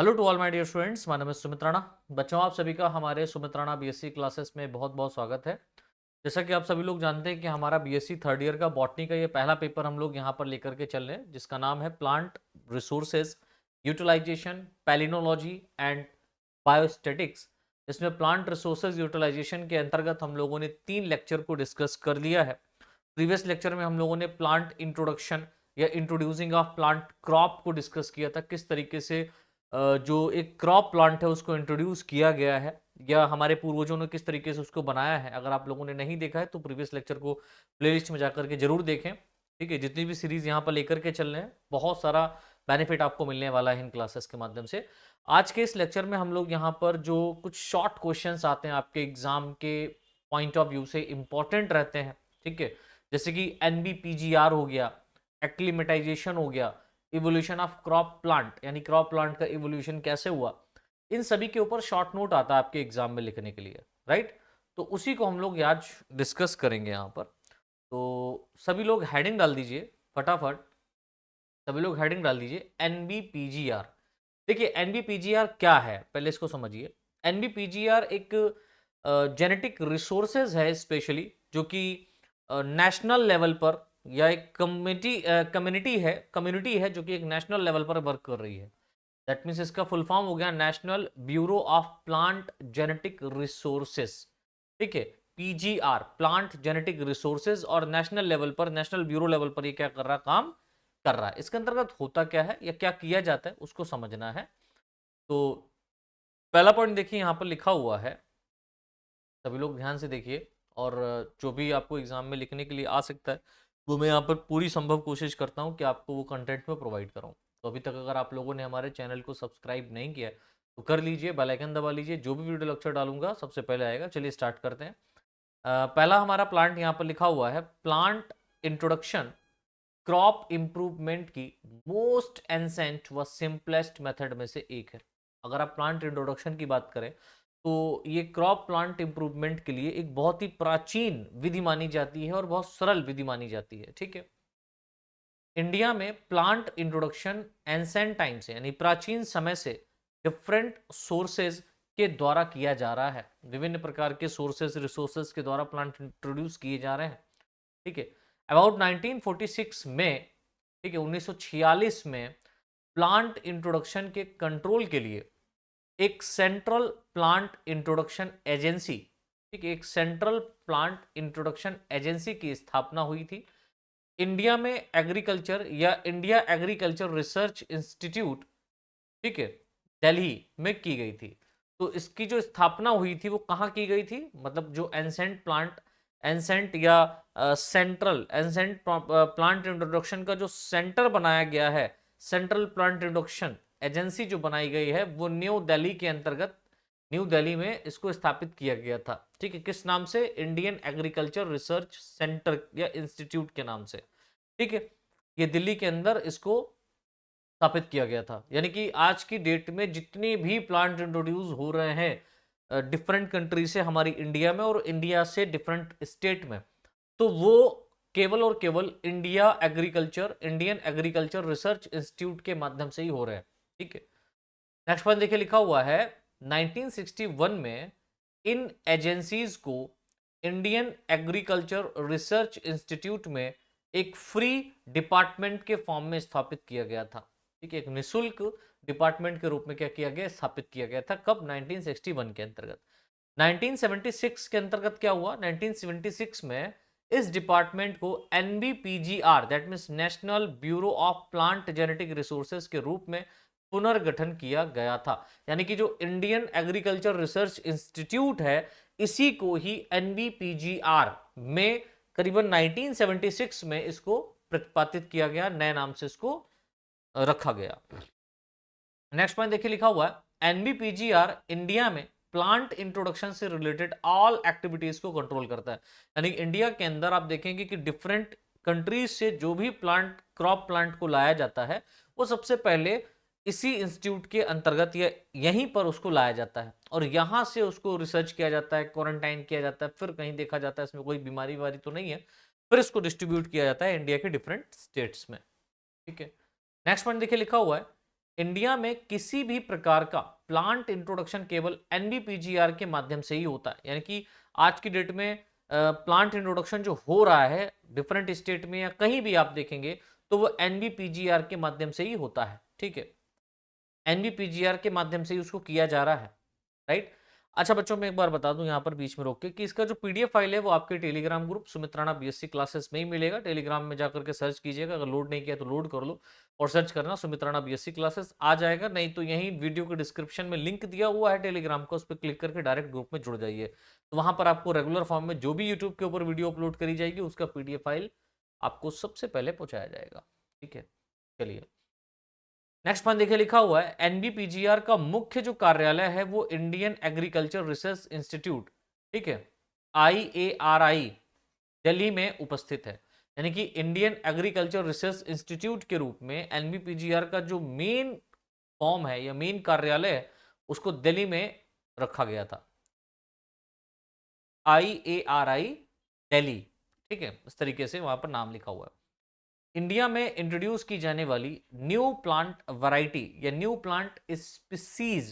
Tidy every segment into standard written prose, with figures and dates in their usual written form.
Hello to all my dear students, my name is Sumit Rana. बच्चों, आप सभी का हमारे सुमित राणा बीएससी क्लासेस में बहुत बहुत स्वागत है। जैसा कि आप सभी लोग जानते हैं कि हमारा बीएससी थर्ड ईयर का बॉटनी का ये पहला पेपर हम लोग यहाँ पर लेकर के चल रहे हैं, जिसका नाम है plant resources utilisation, palynology and biostatistics. इसमें प्लांट रिसोर्सेज यूटिलाइजेशन के अंतर्गत हम लोगों ने 3 लेक्चर को डिस्कस कर लिया है। प्रीवियस लेक्चर में हम लोगों ने प्लांट इंट्रोडक्शन या इंट्रोड्यूसिंग ऑफ प्लांट क्रॉप को डिस्कस किया था, किस तरीके से जो एक क्रॉप प्लांट है उसको इंट्रोड्यूस किया गया है या हमारे पूर्वजों ने किस तरीके से उसको बनाया है। अगर आप लोगों ने नहीं देखा है तो प्रीवियस लेक्चर को प्लेलिस्ट में जाकर के जरूर देखें। ठीक है, जितनी भी सीरीज यहाँ पर लेकर के चल रहे हैं, बहुत सारा बेनिफिट आपको मिलने वाला है इन क्लासेस के माध्यम से। आज के इस लेक्चर में हम लोग यहाँ पर जो कुछ शॉर्ट क्वेश्चंस आते हैं आपके एग्जाम के पॉइंट ऑफ व्यू से इंपॉर्टेंट रहते हैं, ठीक है, जैसे कि एनबीपीजीआर हो गया, एक्लिमेटाइजेशन हो गया, इवोल्यूशन ऑफ क्रॉप प्लांट यानी क्रॉप प्लांट का इवोल्यूशन कैसे हुआ, इन सभी के ऊपर शॉर्ट नोट आता है आपके एग्जाम में लिखने के लिए, राइट। तो उसी को हम लोग आज डिस्कस करेंगे यहाँ पर। तो सभी लोग हेडिंग डाल दीजिए फटाफट, सभी लोग हेडिंग डाल दीजिए एनबीपीजीआर। देखिए एनबीपीजीआर क्या है, पहले इसको समझिए। एनबीपीजीआर एक जेनेटिक रिसोर्सेज है स्पेशली, जो कि नेशनल लेवल पर या एक कम्युनिटी है जो कि एक नेशनल लेवल पर वर्क कर रही है। दैट मीन्स इसका फुल फॉर्म हो गया national Bureau of Plant Genetic resources. ठीक है, पीजीआर प्लांट जेनेटिक रिसोर्सेज, और नेशनल लेवल पर, नेशनल ब्यूरो लेवल पर ये क्या कर रहा, काम कर रहा है। इसके अंतर्गत होता क्या है या क्या किया जाता है उसको समझना है। तो पहला पॉइंट देखिए यहाँ पर लिखा हुआ है, सभी लोग ध्यान से देखिए। और जो भी आपको एग्जाम में लिखने के लिए आ सकता है वो मैं यहाँ पर पूरी संभव कोशिश करता हूँ कि आपको वो कंटेंट में प्रोवाइड कराऊँ। तो अभी तक अगर आप लोगों ने हमारे चैनल को सब्सक्राइब नहीं किया है तो कर लीजिए, बेल आइकन दबा लीजिए, जो भी वीडियो लेक्चर डालूंगा सबसे पहले आएगा। चलिए स्टार्ट करते हैं। पहला हमारा प्लांट यहाँ पर लिखा हुआ है, प्लांट इंट्रोडक्शन क्रॉप इंप्रूवमेंट की मोस्ट एंसेंट व सिंपलेस्ट मेथड में से एक है। अगर आप प्लांट इंट्रोडक्शन की बात करें तो ये क्रॉप प्लांट इंप्रूवमेंट के लिए एक बहुत ही प्राचीन विधि मानी जाती है और बहुत सरल विधि मानी जाती है। ठीक है, इंडिया में प्लांट इंट्रोडक्शन एंसेंट टाइम से यानी प्राचीन समय से डिफरेंट सोर्सेज के द्वारा किया जा रहा है। विभिन्न प्रकार के सोर्सेज रिसोर्सेज के द्वारा प्लांट इंट्रोड्यूस किए जा रहे हैं। ठीक है, अबाउट 1946 में, ठीक है 1946 में प्लांट इंट्रोडक्शन के कंट्रोल के लिए एक सेंट्रल प्लांट इंट्रोडक्शन एजेंसी, ठीक है, एक सेंट्रल प्लांट इंट्रोडक्शन एजेंसी की स्थापना हुई थी। इंडिया में एग्रीकल्चर या इंडिया एग्रीकल्चर रिसर्च इंस्टीट्यूट, ठीक है, दिल्ली में की गई थी। तो इसकी जो स्थापना हुई थी वो कहाँ की गई थी, मतलब जो एंसेंट प्लांट, एंसेंट या सेंट्रल एंसेंट प्लांट इंट्रोडक्शन का जो सेंटर बनाया गया है, सेंट्रल प्लांट इंट्रोडक्शन एजेंसी जो बनाई गई है, वो न्यू दिल्ली के अंतर्गत, न्यू दिल्ली में इसको स्थापित किया गया था। ठीक है, किस नाम से, इंडियन एग्रीकल्चर रिसर्च सेंटर या इंस्टीट्यूट के नाम से। ठीक है, ये दिल्ली के अंदर इसको स्थापित किया गया था। यानी कि आज की डेट में जितने भी प्लांट इंट्रोड्यूस हो रहे हैं डिफरेंट कंट्री से हमारी इंडिया में और इंडिया से डिफरेंट स्टेट में, तो वो केवल और केवल इंडियन एग्रीकल्चर रिसर्च इंस्टीट्यूट के माध्यम से ही हो रहे हैं। ठीक है, नेक्स्ट पॉइंट देखिए लिखा हुआ है 1961 में इन एजेंसीज को इंडियन एग्रीकल्चर रिसर्च इंस्टीट्यूट में एक फ्री डिपार्टमेंट के फॉर्म में स्थापित किया गया था। ठीक है, एक निशुल्क डिपार्टमेंट के रूप में क्या किया गया, स्थापित किया गया था। कब, 1961 के अंतर्गत। 1976 के अंतर्गत क्या हुआ, 1976 में इस डिपार्टमेंट को NBPGR that means National Bureau of Plant Genetic Resources के रूप में पुनर्गठन किया गया था। यानी कि जो इंडियन एग्रीकल्चर रिसर्च इंस्टीट्यूट है, इसी को ही एनबीपीजीआर में करीबन 1976 में इसको प्रतिपादित किया गया, नए नाम से इसको रखा गया। नेक्स्ट पॉइंट देखिए लिखा हुआ है एनबीपीजीआर इंडिया में प्लांट इंट्रोडक्शन से रिलेटेड ऑल एक्टिविटीज को कंट्रोल करता है। यानी इंडिया के अंदर आप देखेंगे कि डिफरेंट कंट्रीज से जो भी प्लांट, क्रॉप प्लांट को लाया जाता है, वो सबसे पहले इसी इंस्टीट्यूट के अंतर्गत या यहीं पर उसको लाया जाता है और यहां से उसको रिसर्च किया जाता है, क्वारंटाइन किया जाता है, फिर कहीं देखा जाता है इसमें कोई बीमारी वारी तो नहीं है, फिर इसको डिस्ट्रीब्यूट किया जाता है इंडिया के डिफरेंट स्टेट्स में। ठीक है, नेक्स्ट पॉइंट देखिए लिखा हुआ है इंडिया में किसी भी प्रकार का प्लांट इंट्रोडक्शन केवल एनबीपीजीआर के माध्यम से ही होता है। यानी कि आज की डेट में प्लांट इंट्रोडक्शन जो हो रहा है डिफरेंट स्टेट में या कहीं भी आप देखेंगे तो वो एनबीपीजीआर के माध्यम से ही होता है। ठीक है, एनबीपीजीआर के माध्यम से ही उसको किया जा रहा है, राइट। अच्छा बच्चों, मैं एक बार बता दूं यहाँ पर बीच में रोक के कि इसका जो पीडीएफ फाइल है वो आपके टेलीग्राम ग्रुप सुमित्राना बीएससी क्लासेस में ही मिलेगा। टेलीग्राम में जाकर के सर्च कीजिएगा, अगर लोड नहीं किया तो लोड कर लो और सर्च करना सुमित्राना बीएससी क्लासेस आ जाएगा। नहीं तो यहीं वीडियो के डिस्क्रिप्शन में लिंक दिया हुआ है टेलीग्राम का, उस पर क्लिक करके डायरेक्ट ग्रुप में जुड़ जाइए। तो वहां पर आपको रेगुलर फॉर्म में जो भी यूट्यूब के ऊपर वीडियो अपलोड करी जाएगी उसका पीडीएफ फाइल आपको सबसे पहले पहुंचाया जाएगा। ठीक है, चलिए नेक्स्ट पॉइंट देखिए, लिखा हुआ है एनबीपीजीआर का मुख्य जो कार्यालय है वो इंडियन एग्रीकल्चर रिसर्च इंस्टीट्यूट, ठीक है, IARI दिल्ली में उपस्थित है। यानी कि इंडियन एग्रीकल्चर रिसर्च इंस्टीट्यूट के रूप में एनबीपीजीआर का जो मेन फॉर्म है या मेन कार्यालय है उसको दिल्ली में रखा गया था, IARI दिल्ली। ठीक है, इस तरीके से वहां पर नाम लिखा हुआ है। इंडिया में इंट्रोड्यूस की जाने वाली न्यू प्लांट वैरायटी या न्यू प्लांट स्पीसीज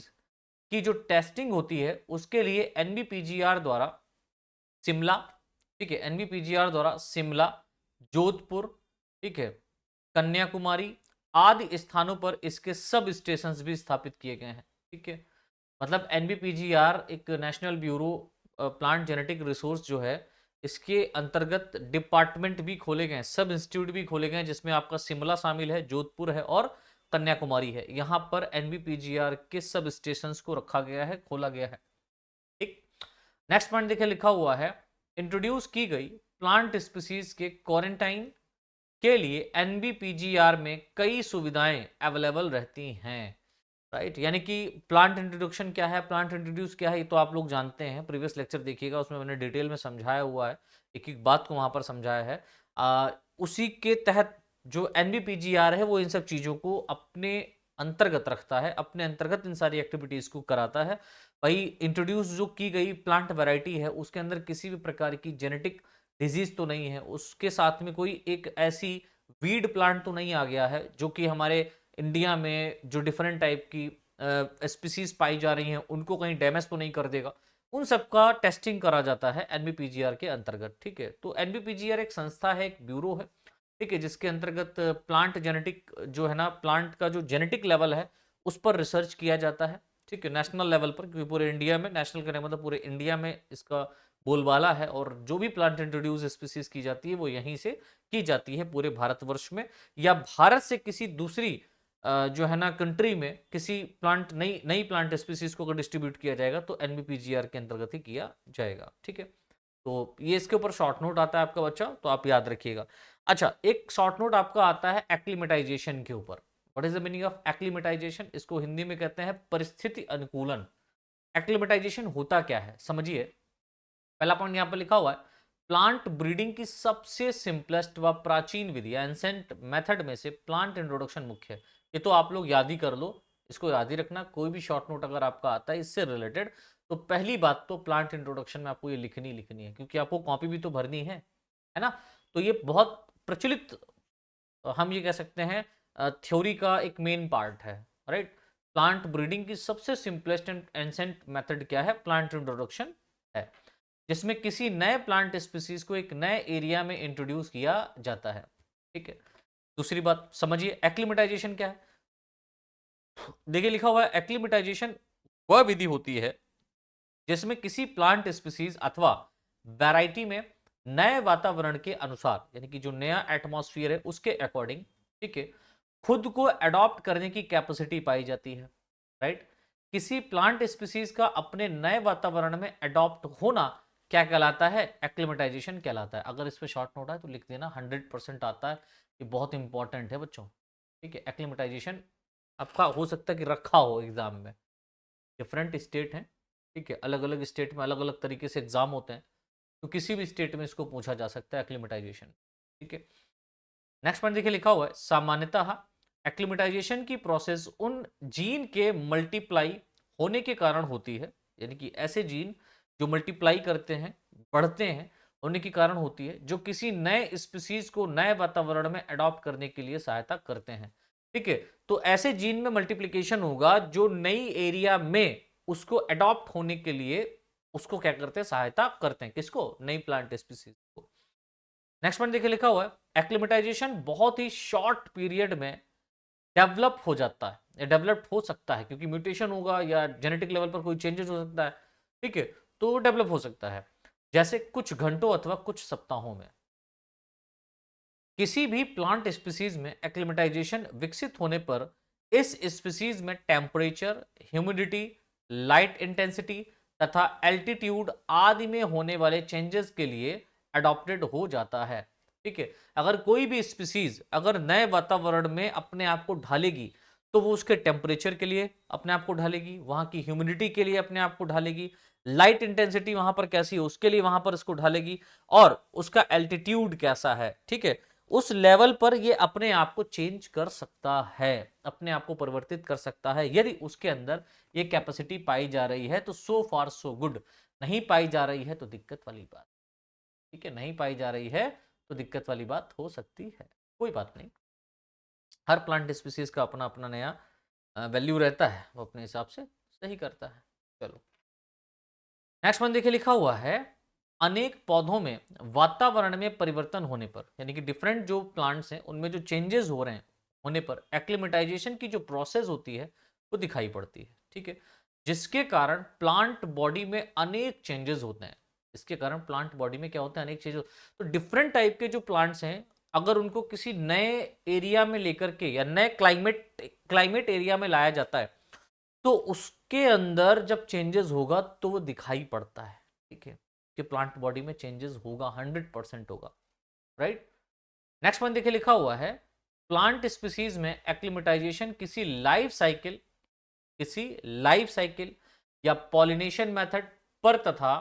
की जो टेस्टिंग होती है उसके लिए एनबीपीजीआर द्वारा शिमला, ठीक है, एनबीपीजीआर द्वारा शिमला, जोधपुर, ठीक है, कन्याकुमारी आदि स्थानों पर इसके सब स्टेशन भी स्थापित किए गए हैं। ठीक है, मतलब एनबीपीजीआर एक national bureau plant genetic resource जो है इसके अंतर्गत डिपार्टमेंट भी खोले गए हैं, सब इंस्टीट्यूट भी खोले गए हैं, जिसमें आपका शिमला शामिल है, जोधपुर है और कन्याकुमारी है। यहां पर एनबीपीजीआर के सब स्टेशन को रखा गया है, खोला गया है। ठीक, नेक्स्ट पॉइंट देखिए, लिखा हुआ है इंट्रोड्यूस की गई प्लांट स्पीसीज के क्वारंटाइन के लिए एनबीपीजीआर में कई सुविधाएं अवेलेबल रहती हैं, राइट। यानी कि प्लांट इंट्रोडक्शन क्या है, प्लांट इंट्रोड्यूस क्या है, ये तो आप लोग जानते हैं, प्रीवियस लेक्चर देखिएगा उसमें मैंने डिटेल में समझाया हुआ है, एक एक बात को वहां पर समझाया है। उसी के तहत जो एनबीपीजीआर है वो इन सब चीजों को अपने अंतर्गत रखता है, अपने अंतर्गत इन सारी एक्टिविटीज को कराता है। भाई इंट्रोड्यूस जो की गई प्लांट वैरायटी है उसके अंदर किसी भी प्रकार की जेनेटिक डिजीज तो नहीं है, उसके साथ में कोई एक ऐसी वीड प्लांट तो नहीं आ गया है जो कि हमारे इंडिया में जो डिफरेंट टाइप की स्पीसीज पाई जा रही हैं उनको कहीं डैमेज तो नहीं कर देगा। उन सबका टेस्टिंग करा जाता है एनबीपीजीआर के अंतर्गत। ठीक है, तो एनबीपीजीआर एक संस्था है, एक ब्यूरो है, ठीक है, जिसके अंतर्गत प्लांट जेनेटिक जो है ना, प्लांट का जो जेनेटिक लेवल है उस पर रिसर्च किया जाता है। ठीक है, नेशनल लेवल पर, क्योंकि पूरे इंडिया में, नेशनल करने मतलब पूरे इंडिया में इसका बोलबाला है और जो भी प्लांट इंट्रोड्यूस स्पीसीज की जाती है वो यहीं से की जाती है पूरे भारतवर्ष में, या भारत से किसी दूसरी जो है ना कंट्री में किसी प्लांट नई नई प्लांट स्पीसीज को अगर डिस्ट्रीब्यूट किया जाएगा तो एनबीपीजीआर के अंतर्गत ही किया जाएगा। ठीक है, तो ये इसके ऊपर शॉर्ट नोट आता है आपका बच्चा, तो आप याद रखिएगा। अच्छा, एक शॉर्ट नोट आपका आता है एक्लिमेटाइजेशन के ऊपर। What is the meaning of acclimatisation? इसको हिंदी में कहते हैं परिस्थिति अनुकूलन। एक्लिमेटाइजेशन होता क्या है समझिए। पहला पॉइंट यहां पर लिखा हुआ है प्लांट ब्रीडिंग की सबसे सिंपलेस्ट व प्राचीन विधि एंसेंट मेथड में से प्लांट इंट्रोडक्शन मुख्य है। ये तो आप लोग याद ही कर लो, इसको याद ही रखना। कोई भी शॉर्ट नोट अगर आपका आता है इससे रिलेटेड तो पहली बात तो प्लांट इंट्रोडक्शन में आपको ये लिखनी है, क्योंकि आपको कॉपी भी तो भरनी है ना। तो ये बहुत प्रचलित, हम ये कह सकते हैं थ्योरी का एक मेन पार्ट है, राइट। प्लांट ब्रीडिंग की सबसे सिंपलेस्ट एंड एंसेंट मेथड क्या है? प्लांट इंट्रोडक्शन है, जिसमें किसी नए प्लांट स्पीसीज को एक नए एरिया में इंट्रोड्यूस किया जाता है। ठीक है, दूसरी बात समझिए एक्लिमेटाइजेशन क्या है। देखिए लिखा हुआ है एक्लिमेटाइजेशन वह विधि होती है जिसमें किसी प्लांट स्पीसीज अथवा वैरायटी में नए वातावरण के अनुसार, यानी कि जो नया एटमॉस्फेयर है उसके अकॉर्डिंग, ठीक है, खुद को अडॉप्ट करने की कैपेसिटी पाई जाती है, राइट। किसी प्लांट स्पीसीज का अपने नए वातावरण में अडॉप्ट होना क्या कहलाता है? एक्लिमेटाइजेशन कहलाता है। अगर इस पे शॉर्ट नोट है तो लिख देना, 100% आता है, ये बहुत इंपॉर्टेंट है बच्चों। ठीक है, एक्लिमेटाइजेशन आपका हो सकता है कि रखा हो एग्जाम में, डिफरेंट स्टेट हैं, ठीक है, अलग अलग स्टेट में अलग अलग तरीके से एग्जाम होते हैं, तो किसी भी स्टेट में इसको पूछा जा सकता है एक्लिमेटाइजेशन। ठीक है, नेक्स्ट पॉइंट देखिए लिखा हुआ है सामान्यतः एक्लिमेटाइजेशन की प्रोसेस उन जीन के मल्टीप्लाई होने के कारण होती है, यानी कि ऐसे जीन जो मल्टीप्लाई करते हैं, बढ़ते हैं, होने के कारण होती है, जो किसी नए स्पीसीज को नए वातावरण में अडॉप्ट करने के लिए सहायता करते हैं। ठीक है। तो ऐसे जीन में मल्टीप्लीकेशन होगा जो नई एरिया में उसको अडॉप्ट होने के लिए उसको क्या करते हैं, सहायता करते हैं, किसको, नई प्लांट स्पीसीज को। नेक्स्ट पॉइंट देखिए लिखा हुआ है एक्लिमेटाइजेशन बहुत ही शॉर्ट पीरियड में डेवलप हो जाता है या डेवलप हो सकता है, क्योंकि म्यूटेशन होगा या जेनेटिक लेवल पर कोई चेंजेस हो सकता है, ठीक है, तो डेवलप हो सकता है जैसे कुछ घंटों अथवा कुछ सप्ताहों में। किसी भी प्लांट स्पीसीज में एक्लिमेटाइजेशन विकसित होने पर इस स्पीसीज में टेम्परेचर, ह्यूमिडिटी, लाइट इंटेंसिटी तथा एल्टीट्यूड आदि में होने वाले चेंजेस के लिए अडॉप्टेड हो जाता है। ठीक है, अगर कोई भी स्पीसीज अगर नए वातावरण में अपने आप को ढालेगी तो वो उसके टेम्परेचर के लिए अपने आप को ढालेगी, वहां की ह्यूमिडिटी के लिए अपने आप को ढालेगी, लाइट इंटेंसिटी वहां पर कैसी है उसके लिए वहां पर इसको ढालेगी, और उसका एल्टीट्यूड कैसा है, ठीक है, उस लेवल पर ये अपने आप को चेंज कर सकता है, अपने आप को परिवर्तित कर सकता है यदि उसके अंदर ये कैपेसिटी पाई जा रही है। तो सो फार सो गुड, नहीं पाई जा रही है तो दिक्कत वाली बात, ठीक है, नहीं पाई जा रही है तो दिक्कत वाली बात हो सकती है, कोई बात नहीं। हर प्लांट स्पीसीज का अपना अपना नया वैल्यू रहता है, वो अपने हिसाब से सही करता है। चलो नेक्स्ट वन देखिए लिखा हुआ है अनेक पौधों में वातावरण में परिवर्तन होने पर, यानी कि डिफरेंट जो प्लांट्स हैं उनमें जो चेंजेस हो रहे हैं होने पर एक्लिमेटाइजेशन की जो प्रोसेस होती है वो दिखाई पड़ती है, ठीक है, जिसके कारण प्लांट बॉडी में अनेक चेंजेस होते हैं। इसके कारण प्लांट बॉडी में क्या होता है, अनेक चेंजेस। तो डिफरेंट टाइप के जो प्लांट्स हैं अगर उनको किसी नए एरिया में लेकर के या नए क्लाइमेट एरिया में लाया जाता है तो उसके अंदर जब चेंजेस होगा तो वो दिखाई पड़ता है, ठीक है, कि प्लांट बॉडी में चेंजेस होगा, 100% होगा, राइट। नेक्स्ट पॉइंट देखिए लिखा हुआ है प्लांट स्पीसीज में एक्लिमेटाइजेशन किसी लाइफ साइकिल या पॉलिनेशन मेथड पर तथा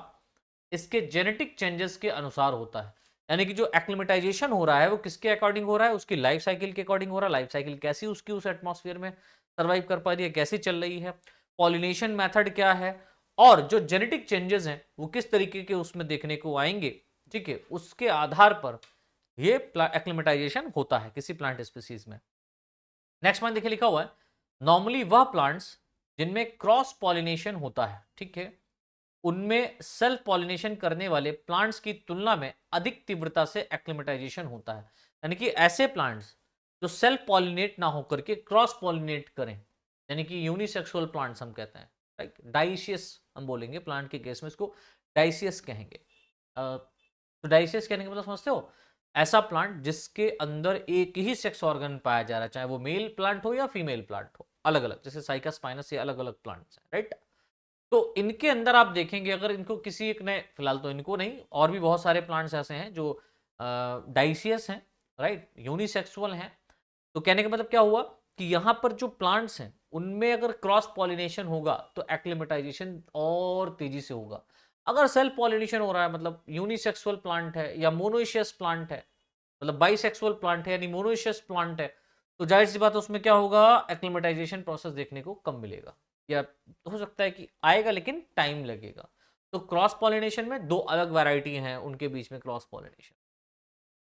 इसके जेनेटिक चेंजेस के अनुसार होता है। यानी कि जो एक्लिमेटाइजेशन हो रहा है वो किसके अकॉर्डिंग हो रहा है, उसकी लाइफ साइकिल के अकॉर्डिंग हो रहा है। लाइफ साइकिल कैसी उसकी उस एटमॉस्फेयर में सर्वाइव कर पा रही है, कैसे चल रही है, पॉलिनेशन मेथड क्या है, और जो जेनेटिक चेंजेस हैं वो किस तरीके के उसमें देखने को आएंगे, ठीक है, उसके आधार पर ये एक्लिमेटाइजेशन होता है किसी प्लांट स्पीसीज में। नेक्स्ट पॉइंट देखिए लिखा हुआ है नॉर्मली वह प्लांट्स जिनमें क्रॉस पॉलिनेशन होता है, ठीक है, उनमें सेल्फ पॉलिनेशन करने वाले प्लांट्स की तुलना में अधिक तीव्रता से एक्लिमेटाइजेशन होता है। यानी कि ऐसे प्लांट्स जो सेल्फ पॉलिनेट ना होकर के क्रॉस पॉलिनेट करें, यानी कि यूनिसेक्सुअल प्लांट्स हम कहते हैं, राइट, डाइशियस हम बोलेंगे प्लांट के केस में, इसको डाइशियस कहेंगे। तो डाइशियस कहने का मतलब समझते हो, ऐसा प्लांट जिसके अंदर एक ही सेक्स ऑर्गन पाया जा रहा है, चाहे वो मेल प्लांट हो या फीमेल प्लांट हो, अलग अलग, जैसे साइका स्पाइनस, ये अलग अलग प्लांट्स हैं, राइट। तो इनके अंदर आप देखेंगे अगर इनको किसी एक ने, फिलहाल तो इनको नहीं, और भी बहुत सारे प्लांट्स ऐसे हैं जो डाइसियस हैं, राइट, यूनिसेक्सुअल हैं। तो कहने का मतलब क्या हुआ कि यहां पर जो प्लांट्स हैं उनमें अगर क्रॉस पॉलिनेशन होगा तो एक्लिमेटाइजेशन और तेजी से होगा। अगर सेल्फ पॉलिनेशन हो रहा है मतलब यूनिसेक्सुअल प्लांट है या मोनोइशियस प्लांट है, मतलब बाइसेक्सुअल प्लांट है यानी मोनोइशियस प्लांट है, तो जाहिर सी बात है उसमें क्या होगा, एक्लिमेटाइजेशन प्रोसेस देखने को कम मिलेगा, या हो सकता है कि आएगा लेकिन टाइम लगेगा। तो क्रॉस पॉलिनेशन में दो अलग वैरायटी हैं उनके बीच में cross pollination,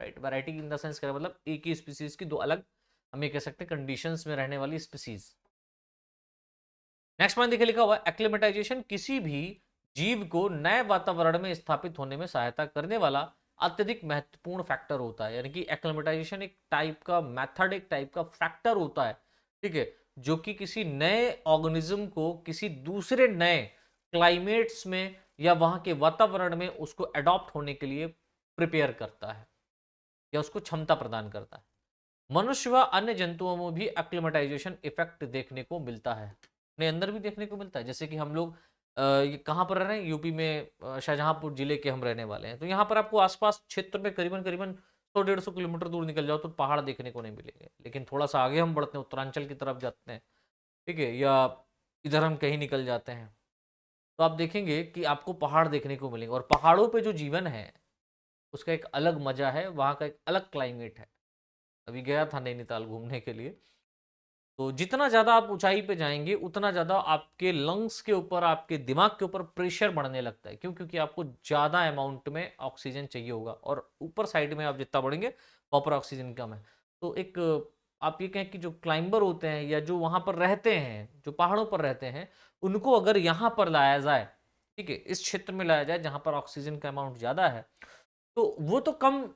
right, variety in the sense क्या मतलब एक ही स्पीसीज की दो अलग, हम ये कह सकते हैं कंडीशंस में रहने वाली स्पीसीज। नेक्स्ट पॉइंट देखिए लिखा हुआ है एक्लिमेटाइजेशन किसी भी जीव को नए वातावरण में स्थापित होने में सहायता करने वाला अत्यधिक महत्वपूर्ण फैक्टर होता है। यानी कि एक्लिमेटाइजेशन एक टाइप का मेथड, एक टाइप का फैक्टर होता है, ठीक है, जो कि किसी नए ऑर्गेनिज्म को किसी दूसरे नए क्लाइमेट्स में या वहां के वातावरण में उसको अडॉप्ट होने के लिए प्रिपेयर करता है या उसको क्षमता प्रदान करता है। मनुष्य व अन्य जंतुओं में भी एक्लिमेटाइजेशन इफेक्ट देखने को मिलता है, अपने अंदर भी देखने को मिलता है। जैसे कि हम लोग ये कहाँ पर रह रहे हैं, यूपी में शाहजहांपुर जिले के हम रहने वाले हैं, तो यहाँ पर आपको आसपास क्षेत्र में करीबन करीबन 100-150 किलोमीटर दूर निकल जाओ तो पहाड़ देखने को नहीं मिलेंगे, लेकिन थोड़ा सा आगे हम बढ़ते हैं, उत्तरांचल की तरफ जाते हैं, ठीक है, या इधर हम कहीं निकल जाते हैं, तो आप देखेंगे कि आपको पहाड़ देखने को मिलेंगे, और पहाड़ों पे जो जीवन है उसका एक अलग मजा है, वहाँ का एक अलग क्लाइमेट है। अभी गया था नैनीताल घूमने के लिए, तो जितना ज़्यादा आप ऊंचाई पे जाएंगे उतना ज़्यादा आपके लंग्स के ऊपर, आपके दिमाग के ऊपर प्रेशर बढ़ने लगता है। क्यों? क्योंकि आपको ज़्यादा अमाउंट में ऑक्सीजन चाहिए होगा, और ऊपर साइड में आप जितना बढ़ेंगे वहाँ पर ऑक्सीजन कम है। तो एक आप ये कहें कि जो क्लाइंबर होते हैं या जो वहां पर रहते हैं, जो पहाड़ों पर रहते हैं, उनको अगर यहां पर लाया जाए, ठीक है, इस क्षेत्र में लाया जाए जहां पर ऑक्सीजन का अमाउंट ज्यादा है, तो वो तो कम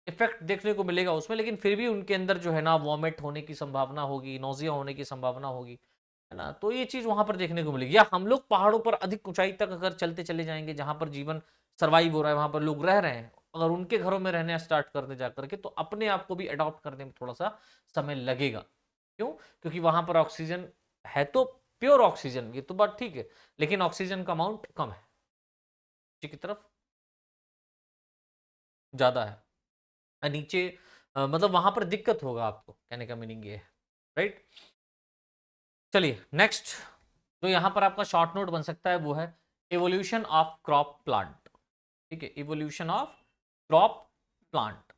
इफेक्ट देखने को मिलेगा उसमें, लेकिन फिर भी उनके अंदर जो है ना वॉमिट होने की संभावना होगी, नोजिया होने की संभावना होगी, है ना। तो ये चीज वहां पर देखने को मिलेगी। या हम लोग पहाड़ों पर अधिक ऊंचाई तक अगर चलते चले जाएंगे जहां पर जीवन सर्वाइव हो रहा है, वहां पर लोग रह रहे हैं, अगर उनके घरों में रहने स्टार्ट करने जाकर के, तो अपने आप को भी अडॉप्ट करने में थोड़ा सा समय लगेगा। क्यों? क्योंकि वहां पर ऑक्सीजन है तो प्योर ऑक्सीजन, ये तो बात ठीक है, लेकिन ऑक्सीजन का अमाउंट कम है, की तरफ ज्यादा है, नीचे मतलब वहां पर दिक्कत होगा आपको, कहने का मीनिंग ये है, राइट। चलिए नेक्स्ट, जो यहां पर आपका शॉर्ट नोट बन सकता है वो है इवोल्यूशन ऑफ क्रॉप प्लांट। ठीक है, इवोल्यूशन ऑफ क्रॉप प्लांट।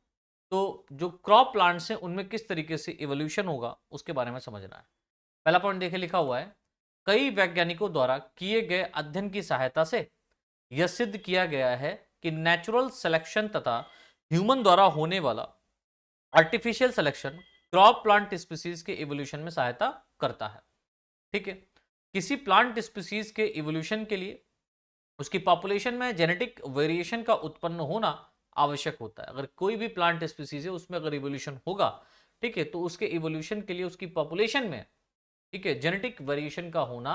तो जो क्रॉप प्लांट्स हैं उनमें किस तरीके से इवोल्यूशन होगा उसके बारे में समझना है। पहला पॉइंट देखिए, लिखा हुआ है कई वैज्ञानिकों द्वारा किए गए अध्ययन की सहायता से यह सिद्ध किया गया है कि नेचुरल सिलेक्शन तथा ह्यूमन द्वारा होने वाला artificial selection crop plant species के इवोल्यूशन में सहायता करता है। ठीक है, किसी प्लांट स्पीसीज के इवोल्यूशन के लिए उसकी पॉपुलेशन में जेनेटिक वेरिएशन का उत्पन्न होना आवश्यक होता है। अगर कोई भी प्लांट स्पीसीज है उसमें अगर इवोल्यूशन होगा, ठीक है, तो उसके इवोल्यूशन के लिए उसकी पॉपुलेशन में, ठीक है, जेनेटिक वेरिएशन का होना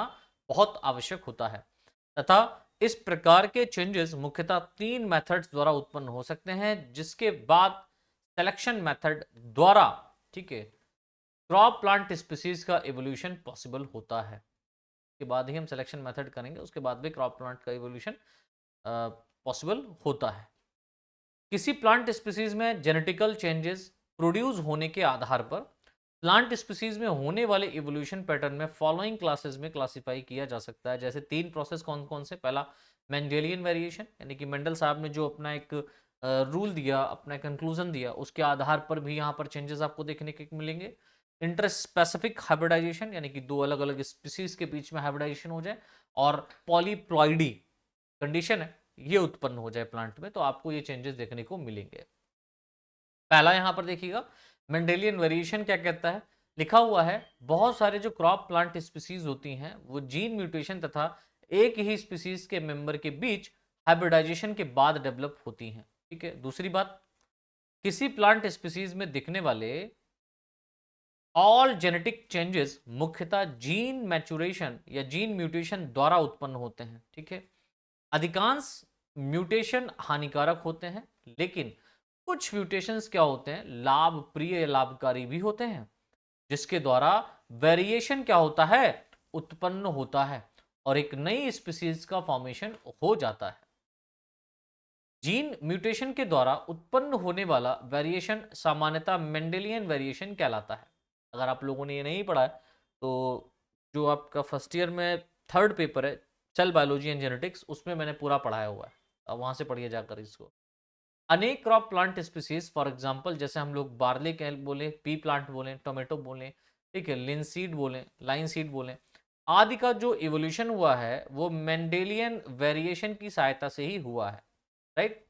बहुत आवश्यक होता है। तथा इस प्रकार के चेंजेस मुख्यतः 3 मेथड्स द्वारा उत्पन्न हो सकते हैं, जिसके बाद सिलेक्शन मेथड द्वारा, ठीक है, क्रॉप प्लांट स्पीसीज का इवोल्यूशन पॉसिबल होता है। के बाद ही हम सिलेक्शन मेथड करेंगे, उसके बाद भी क्रॉप प्लांट का इवोल्यूशन पॉसिबल होता है। किसी प्लांट स्पीसीज में जेनेटिकल चेंजेस प्रोड्यूस होने के आधार पर प्लांट स्पीसीज में होने वाले इवोल्यूशन पैटर्न में फॉलोइंग क्लासेस में क्लासिफाई किया जा सकता है। जैसे 3 प्रोसेस कौन कौन से? पहला मेंडेलियन वेरिएशन, यानी कि मेंडल साहब ने जो अपना एक रूल दिया, अपना कंक्लूजन दिया, उसके आधार पर भी यहाँ पर चेंजेस आपको देखने के मिलेंगे। इंटरस्पेसिफिक हाइब्रिडाइजेशन, यानी कि 2 अलग अलग स्पीसीज के बीच में हाइब्रिडाइजेशन हो जाए और पॉलीप्लॉइडी कंडीशन है ये उत्पन्न हो जाए प्लांट में, तो आपको ये चेंजेस देखने को मिलेंगे। पहला यहां पर देखिएगा, मेंडेलियन वेरिएशन क्या कहता है, लिखा हुआ है बहुत सारे जो क्रॉप प्लांट स्पीसीज होती हैं वो जीन म्यूटेशन तथा एक ही स्पीसीज के मेंबर के बीच हाइब्रिडाइजेशन के बाद डेवलप होती हैं। ठीक है, दूसरी बात, किसी प्लांट स्पीसीज में दिखने वाले ऑल जेनेटिक चेंजेस मुख्यतः जीन मैचुरेशन या जीन म्यूटेशन द्वारा उत्पन्न होते हैं। ठीक है, अधिकांश म्यूटेशन हानिकारक होते हैं, लेकिन कुछ म्यूटेशंस क्या होते हैं, लाभप्रिय या लाभकारी भी होते हैं, जिसके द्वारा वेरिएशन क्या होता है, उत्पन्न होता है और एक नई स्पीसीज का फॉर्मेशन हो जाता है। जीन म्यूटेशन के द्वारा उत्पन्न होने वाला वेरिएशन सामान्यतः मेंडेलियन वेरिएशन कहलाता है। अगर आप लोगों ने ये नहीं पढ़ा है तो जो आपका फर्स्ट ईयर में 3rd पेपर है सेल बायोलॉजी एंड जेनेटिक्स, उसमें मैंने पूरा पढ़ाया हुआ है, अब वहां से पढ़िए जाकर इसको। अनेक crop plant species, for example जैसे हम लोग बार्ले के बोले, पी प्लांट बोले, टोमेटो बोले, ठीक है, लिनसीड बोले, लाइन सीड बोले, आदि का जो इवोल्यूशन हुआ है वो मेंडेलियन वेरिएशन की सहायता से ही हुआ है, राइट।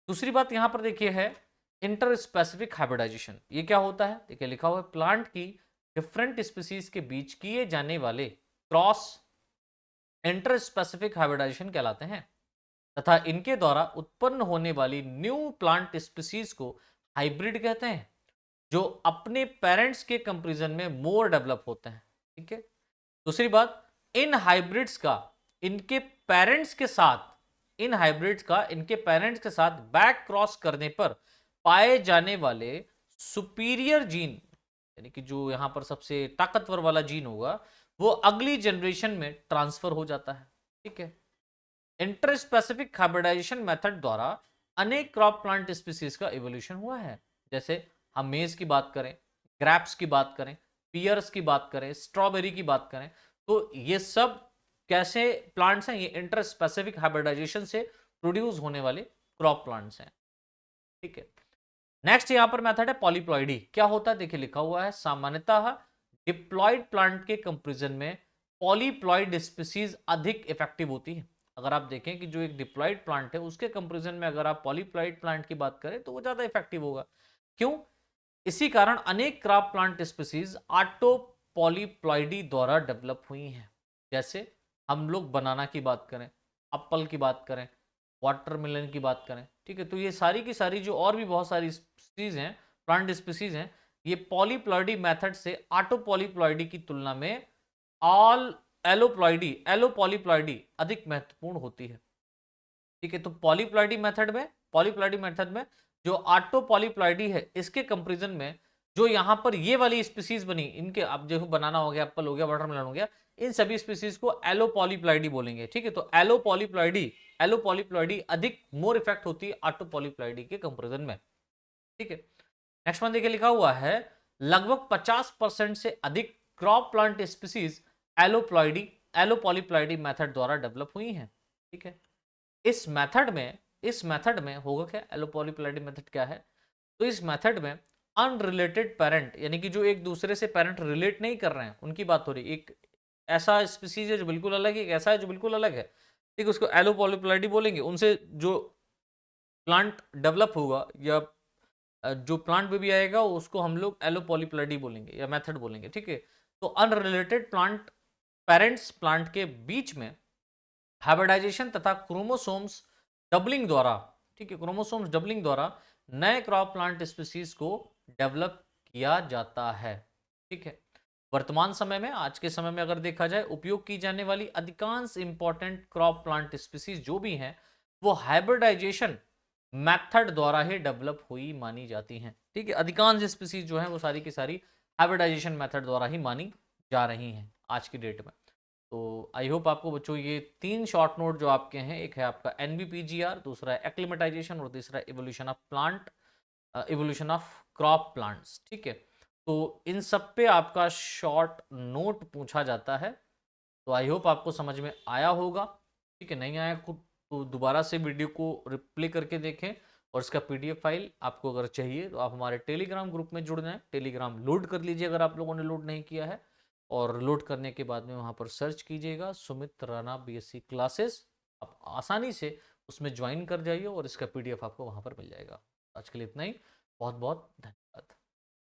दूसरी बात यहां पर देखिए है इंटर स्पेसिफिक हाइब्रिडाइजेशन। ये क्या होता है, देखिए लिखा हुआ है प्लांट की डिफरेंट स्पीसीज के बीच किए जाने वाले क्रॉस इंटर स्पेसिफिक हाइब्रिडाइजेशन कहलाते हैं तथा इनके द्वारा उत्पन्न होने वाली न्यू प्लांट स्पीसीज को हाइब्रिड कहते हैं, जो अपने पेरेंट्स के कंपैरिजन में मोर डेवलप होते हैं। ठीक है, दूसरी बात, इन हाइब्रिड्स का इनके पेरेंट्स के साथ इन हाइब्रिड्स का इनके पेरेंट्स के साथ बैक क्रॉस करने पर पाए जाने वाले सुपीरियर जीन, यानी कि जो यहां पर सबसे ताकतवर वाला जीन होगा, वो अगली जनरेशन में ट्रांसफर हो जाता है। ठीक है, इंटरस्पेसिफिक हाइब्रिडाइजेशन मेथड द्वारा अनेक क्रॉप प्लांट स्पीसीज का इवोल्यूशन हुआ है। जैसे हम मेज की बात करें, ग्रैप्स की बात करें, पियर्स की बात करें, स्ट्रॉबेरी की बात करें, तो ये सब कैसे प्लांट्स हैं, ये इंटरस्पेसिफिक हाइब्रिडाइजेशन से प्रोड्यूस होने वाले क्रॉप प्लांट्स हैं। ठीक है, नेक्स्ट यहां पर मेथड है पॉलीप्लॉइडी। क्या होता है, देखिए लिखा हुआ है सामान्यतः डिप्लॉयड प्लांट के कंपैरिजन में पॉलीप्लॉइड स्पीसीज अधिक इफेक्टिव होती है। अगर आप देखें कि जो एक डिप्लॉयड प्लांट है उसके कंपैरिजन में अगर आप पॉलीप्लॉइड प्लांट की बात करें तो वो ज्यादा इफेक्टिव होगा। क्यों? इसी कारण अनेक crop plant species auto polyploidy द्वारा डेवलप हुई हैं। जैसे हम लोग बनाना की बात करें, एप्पल की बात करें, वाटरमेलन की बात करें, ठीक है, तो ये सारी की सारी जो और भी बहुत सारी स्पीसीज हैं, प्लांट स्पीसीज हैं, ये पॉलीप्लॉइडी मेथड से ऑटो पॉलीप्लॉइडी की तुलना में ऑल एलोपॉलीप्लॉइडी अधिक महत्वपूर्ण होती है। ठीक है, तो पॉलीप्लॉइडी मेथड में जो ऑटो पॉलीप्लॉइडी है, इसके कंपैरिजन में जो यहां पर ये वाली स्पीसीज बनी, इनके अब जो बनाना हो गया, एप्पल हो गया, वाटरमेलन हो गया, इन सभी स्पीसीज को एलोपॉलीप्लॉइडी बोलेंगे। ठीक है, तो एलोपॉलीप्लॉइडी अधिक मोर इफेक्ट होती है ऑटो पॉलीप्लॉइडी के कंपैरिजन में। ठीक है, नेक्स्ट वन देखिए, लिखा हुआ है लगभग 50% से अधिक क्रॉप प्लांट स्पीसीज एलोपॉलीप्लॉइडी मेथड द्वारा डेवलप हुई हैं। ठीक है, इस मेथड में होगा क्या, एलोपॉलीप्लॉइडी मेथड क्या है, तो इस मेथड में अनरिलेटेड पेरेंट, यानी कि जो एक दूसरे से पेरेंट रिलेट नहीं कर रहे हैं, उनकी बात हो रही है। एक ऐसा स्पीसीज है जो बिल्कुल अलग है, एक ऐसा है जो बिल्कुल अलग है, ठीक है, उसको एलोपॉलीप्लॉइडी बोलेंगे। उनसे जो प्लांट डेवलप होगा या जो प्लांट बेबी आएगा उसको हम लोग एलोपॉलीप्लॉइडी बोलेंगे या मेथड बोलेंगे। ठीक है, तो अनरिलेटेड प्लांट पेरेंट्स प्लांट के बीच में हाइब्रिडाइजेशन तथा क्रोमोसोम्स डबलिंग द्वारा, ठीक है, क्रोमोसोम्स डबलिंग द्वारा नए क्रॉप प्लांट स्पीसीज को डेवलप किया जाता है। ठीक है, वर्तमान समय में, आज के समय में अगर देखा जाए, उपयोग की जाने वाली अधिकांश इंपॉर्टेंट क्रॉप प्लांट स्पीसीज जो भी हैं, वो हाइब्रिडाइजेशन मेथड द्वारा ही डेवलप हुई मानी जाती हैं। ठीक है, अधिकांश स्पीसीज जो हैं वो सारी की सारी हाइब्रिडाइजेशन मेथड द्वारा ही मानी जा रही हैं आज की डेट में। तो आई होप आपको बच्चों ये 3 शॉर्ट नोट जो आपके हैं, एक है आपका एनबीपीजीआर, दूसरा है एक्लिमेटाइजेशन और तीसरा evolution of plant, evolution of crop plants. ठीक है, तो इन सब पे आपका शॉर्ट नोट पूछा जाता है। तो आई होप आपको समझ में आया होगा। ठीक है, नहीं आया तो दोबारा से वीडियो को रिप्ले करके देखें, और इसका पीडीएफ फाइल आपको अगर चाहिए तो आप हमारे टेलीग्राम ग्रुप में जुड़ जाएं। टेलीग्राम लोड कर लीजिए अगर आप लोगों ने लोड नहीं किया है, और लोड करने के बाद में वहाँ पर सर्च कीजिएगा सुमित राणा बीएससी क्लासेस, आप आसानी से उसमें ज्वाइन कर जाइए और इसका पीडीएफ आपको वहाँ पर मिल जाएगा। आज के लिए इतना ही, बहुत बहुत धन्यवाद।